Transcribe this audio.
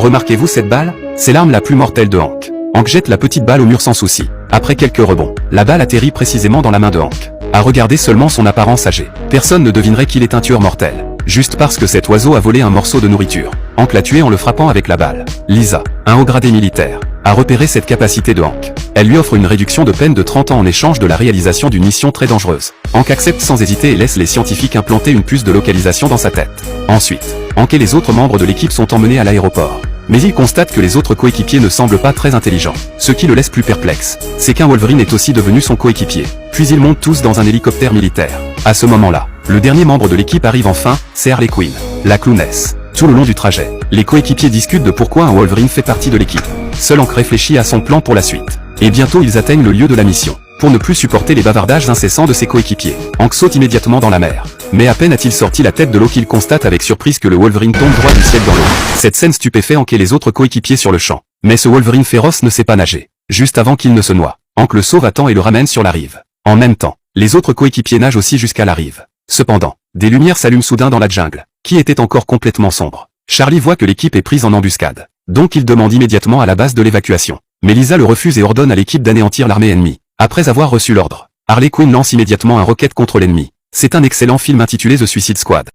Remarquez-vous cette balle? C'est l'arme la plus mortelle de Hank. Hank jette la petite balle au mur sans souci. Après quelques rebonds, la balle atterrit précisément dans la main de Hank. À regarder seulement son apparence âgée, personne ne devinerait qu'il est un tueur mortel. Juste parce que cet oiseau a volé un morceau de nourriture. Hank l'a tué en le frappant avec la balle. Lisa, un haut gradé militaire, a repéré cette capacité de Hank. Elle lui offre une réduction de peine de 30 ans en échange de la réalisation d'une mission très dangereuse. Hank accepte sans hésiter et laisse les scientifiques implanter une puce de localisation dans sa tête. Ensuite, Hank et les autres membres de l'équipe sont emmenés à l'aéroport. Mais il constate que les autres coéquipiers ne semblent pas très intelligents. Ce qui le laisse plus perplexe, c'est qu'un Wolverine est aussi devenu son coéquipier. Puis ils montent tous dans un hélicoptère militaire. À ce moment-là, le dernier membre de l'équipe arrive enfin, c'est Harley Quinn, la clownesse. Tout le long du trajet, les coéquipiers discutent de pourquoi un Wolverine fait partie de l'équipe. Seul Hank réfléchit à son plan pour la suite. Et bientôt ils atteignent le lieu de la mission. Pour ne plus supporter les bavardages incessants de ses coéquipiers, Hank saute immédiatement dans la mer. Mais à peine a-t-il sorti la tête de l'eau qu'il constate avec surprise que le Wolverine tombe droit du ciel dans l'eau. Cette scène stupéfait Hank et les autres coéquipiers sur le champ. Mais ce Wolverine féroce ne sait pas nager. Juste avant qu'il ne se noie, Hank le sauve à temps et le ramène sur la rive. En même temps, les autres coéquipiers nagent aussi jusqu'à la rive. Cependant, des lumières s'allument soudain dans la jungle, qui était encore complètement sombre. Charlie voit que l'équipe est prise en embuscade. Donc il demande immédiatement à la base de l'évacuation. Mais Lisa le refuse et ordonne à l'équipe d'anéantir l'armée ennemie. Après avoir reçu l'ordre, Harley Quinn lance immédiatement un roquette contre l'ennemi. C'est un excellent film intitulé The Suicide Squad.